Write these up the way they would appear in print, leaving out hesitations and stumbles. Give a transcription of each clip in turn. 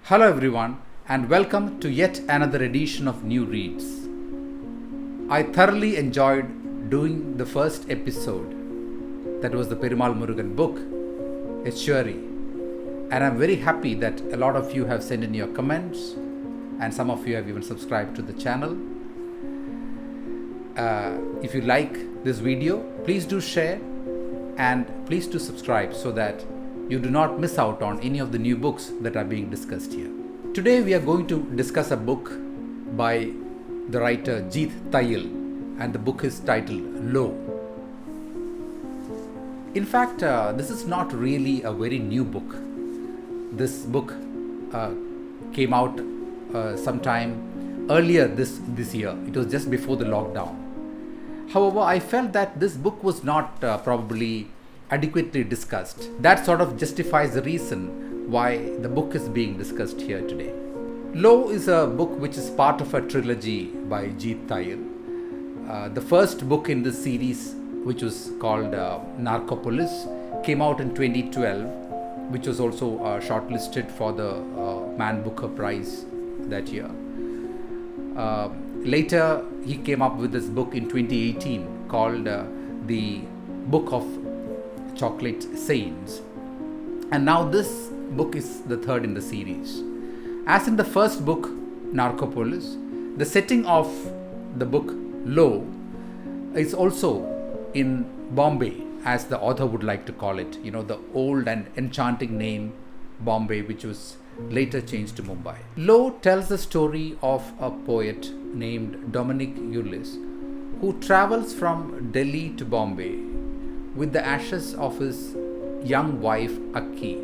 Hello everyone and welcome to yet another edition of New Reads. I thoroughly enjoyed doing the first episode, that was the Perumal Murugan book, Estuary, and I'm very happy that a lot of you have sent in your comments and some of you have even subscribed to the channel. If you like this video, please do share and please do subscribe so that you do not miss out on any of the new books that are being discussed here. Today we are going to discuss a book by the writer Jeet Thayil, and the book is titled Low. In fact, this is not really a very new book. This book came out sometime earlier this year. It was just before the lockdown. However, I felt that this book was not probably adequately discussed. That sort of justifies the reason why the book is being discussed here today. Low is a book which is part of a trilogy by Jeet Thayil. The first book in this series, which was called Nacrcopolis, came out in 2012, which was also shortlisted for the Man Booker Prize that year. Later, he came up with this book in 2018 called The Book of Chocolate Saints. And now this book is the third in the series. As in the first book, Nacrcopolis, the setting of the book Low is also in Bombay, as the author would like to call it. You know, the old and enchanting name Bombay, which was later changed to Mumbai. Low tells the story of a poet named Dominic Ulysses, who travels from Delhi to Bombay with the ashes of his young wife Akki,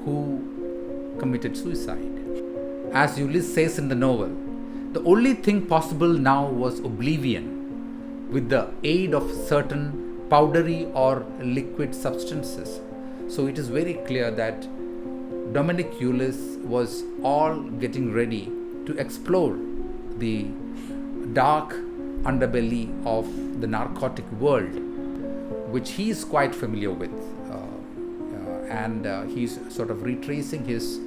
who committed suicide. As Ulysses says in the novel, the only thing possible now was oblivion with the aid of certain powdery or liquid substances. So it is very clear that Dominic Ulysses was all getting ready to explore the dark underbelly of the narcotic world, which he is quite familiar with, and he's sort of retracing his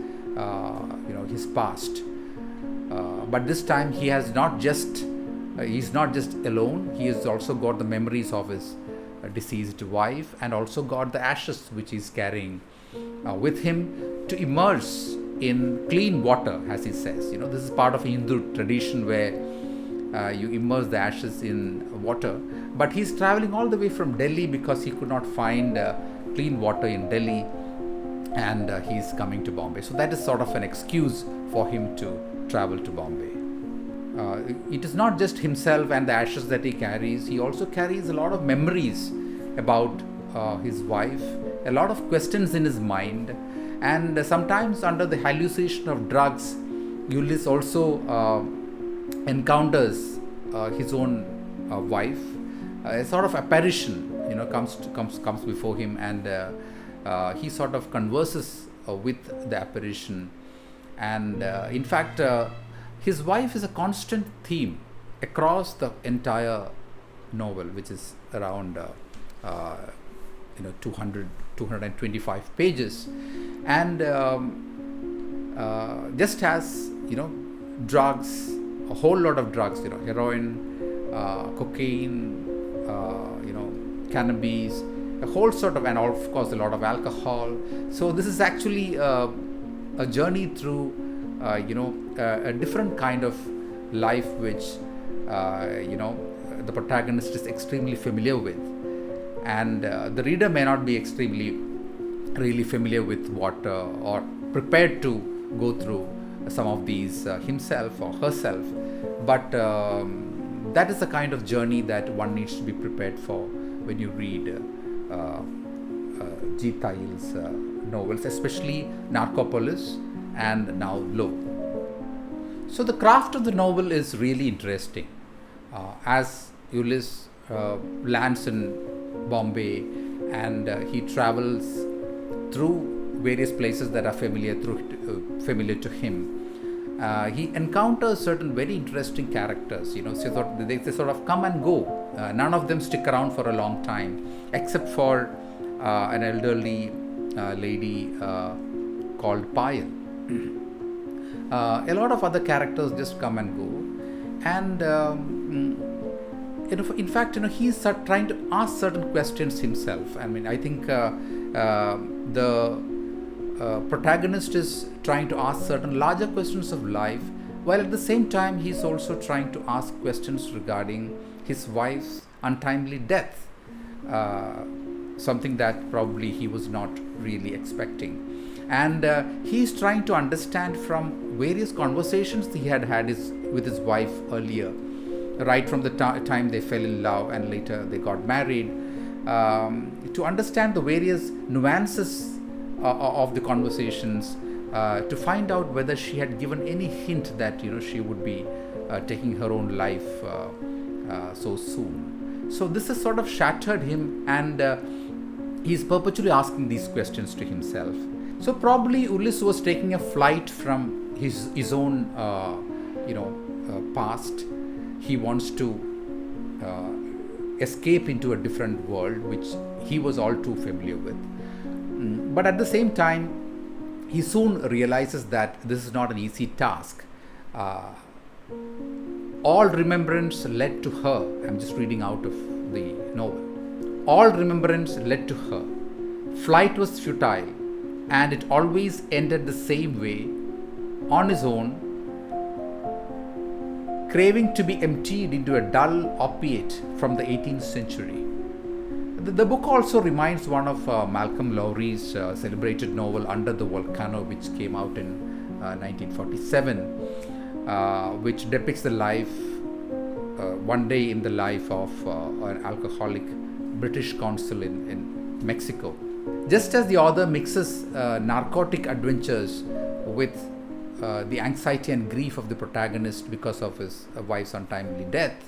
his past. But this time he has not just he's not just alone. He has also got the memories of his deceased wife, and also got the ashes which he's carrying with him to immerse in clean water, as he says. You know, this is part of a Hindu tradition where you immerse the ashes in water. But he's traveling all the way from Delhi because he could not find clean water in Delhi, and he's coming to Bombay. So that is sort of an excuse for him to travel to Bombay. It is not just himself and the ashes that he carries. He also carries a lot of memories about his wife, a lot of questions in his mind, and sometimes under the hallucination of drugs, Ulysses also encounters his own wife. A sort of apparition, comes before him, and he sort of converses with the apparition. And in fact, his wife is a constant theme across the entire novel, which is around 225 pages. And just as drugs, a whole lot of drugs, heroin, cocaine, cannabis, a whole sort of, and of course a lot of alcohol. So this is actually a journey through a different kind of life which the protagonist is extremely familiar with, and the reader may not be extremely really familiar with what or prepared to go through some of these himself or herself, but that is the kind of journey that one needs to be prepared for when you read Jeet Thayil's novels, especially Nacrcopolis and now Low. So the craft of the novel is really interesting. As Ulysses lands in Bombay, and he travels through various places that are familiar to him, he encounters certain very interesting characters. They sort of come and go. None of them stick around for a long time, except for an elderly lady called Payal. A lot of other characters just come and go, and in fact, he's trying to ask certain questions himself. I mean, I think the protagonist is trying to ask certain larger questions of life, while at the same time he's also trying to ask questions regarding his wife's untimely death, something that probably he was not really expecting. And he's trying to understand from various conversations he had with his wife earlier, right from the time they fell in love and later they got married, to understand the various nuances of the conversations, to find out whether she had given any hint that she would be taking her own life so soon. So this has sort of shattered him, and he's perpetually asking these questions to himself. So probably Ulysses was taking a flight from his own past. He wants to escape into a different world which he was all too familiar with. But at the same time, he soon realizes that this is not an easy task. All remembrance led to her. I'm just reading out of the novel. All remembrance led to her. Flight was futile, and it always ended the same way, on his own, craving to be emptied into a dull opiate from the 18th century. The book also reminds one of Malcolm Lowry's celebrated novel Under the Volcano, which came out in 1947, which depicts the life, one day in the life of an alcoholic British consul in Mexico. Just as the author mixes narcotic adventures with the anxiety and grief of the protagonist because of his wife's untimely death,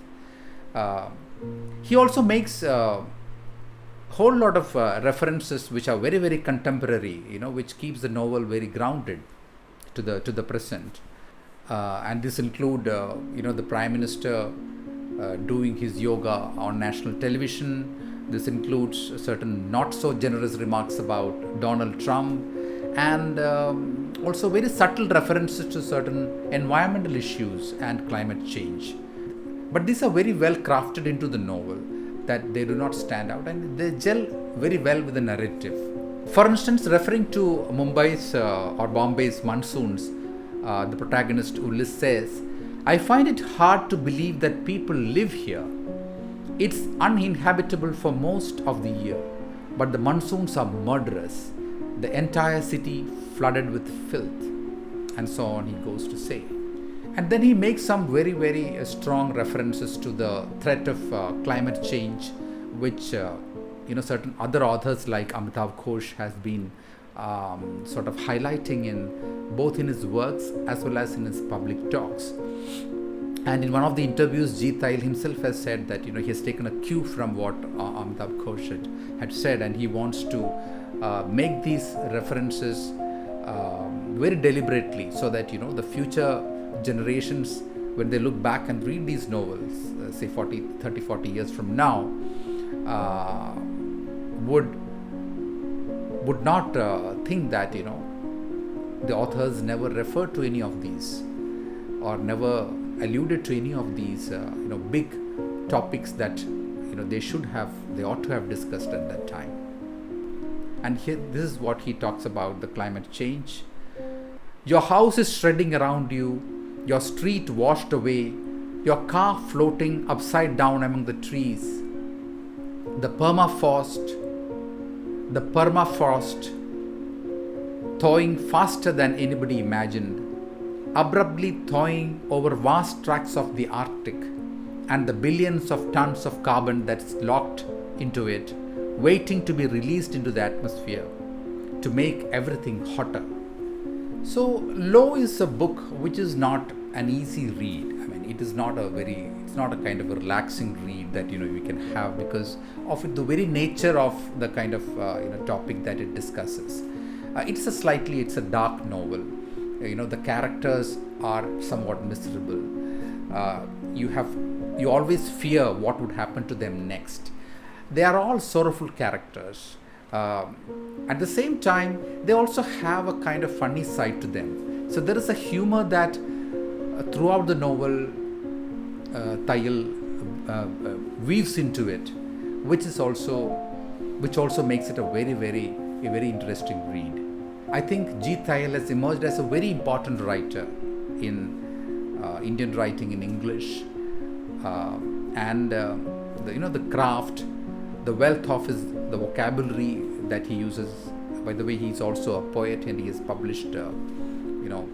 he also makes whole lot of references which are very, very contemporary, which keeps the novel very grounded to the present. And this include the Prime Minister doing his yoga on national television. This includes certain not so generous remarks about Donald Trump, and also very subtle references to certain environmental issues and climate change. But these are very well crafted into the novel, that they do not stand out, and they gel very well with the narrative. For instance, referring to Mumbai's or Bombay's monsoons, the protagonist Ulysses says, "I find it hard to believe that people live here. It's uninhabitable for most of the year, but the monsoons are murderous. The entire city flooded with filth," and so on, he goes to say. And then he makes some very, very strong references to the threat of climate change, which certain other authors like Amitav Ghosh has been sort of highlighting in both in his works as well as in his public talks. And in one of the interviews, Jeet Thayil himself has said that he has taken a cue from what Amitav Ghosh had said, and he wants to make these references very deliberately, so that the future generations, when they look back and read these novels, say 30-40 years from now, would not think that the authors never referred to any of these, or never alluded to any of these big topics that they ought to have discussed at that time. And here, this is what he talks about: the climate change. Your house is shredding around you, your street washed away, your car floating upside down among the trees. The permafrost thawing faster than anybody imagined, abruptly thawing over vast tracts of the Arctic, and the billions of tons of carbon that's locked into it, waiting to be released into the atmosphere to make everything hotter. So Low is a book which is not an easy read. I mean, it's not a kind of a relaxing read that we can have, because of the very nature of the kind of topic that it discusses. It's a dark novel. The characters are somewhat miserable. You always fear what would happen to them next. They are all sorrowful characters. At the same time, they also have a kind of funny side to them. So there is a humor that throughout the novel Thayil weaves into it, which also makes it a very interesting read. I think Jeet Thayil has emerged as a very important writer in Indian writing in English, and the craft, the wealth of the vocabulary that he uses. By the way, he's also a poet and he has published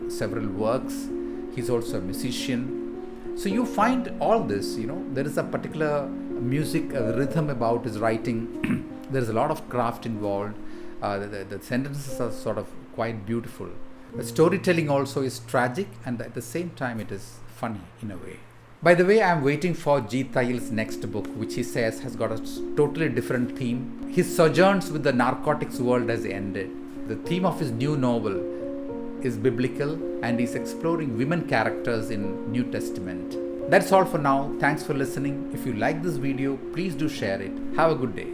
several works. He's also a musician. So you find all this, there is a particular music rhythm about his writing. There is a lot of craft involved. The sentences are sort of quite beautiful. The storytelling also is tragic, and at the same time it is funny in a way. By the way, I am waiting for Jeet Thayil's next book, which he says has got a totally different theme. His sojourns with the narcotics world has ended. The theme of his new novel is biblical, and he's exploring women characters in New Testament. That's all for now. Thanks for listening. If you like this video, please do share it. Have a good day.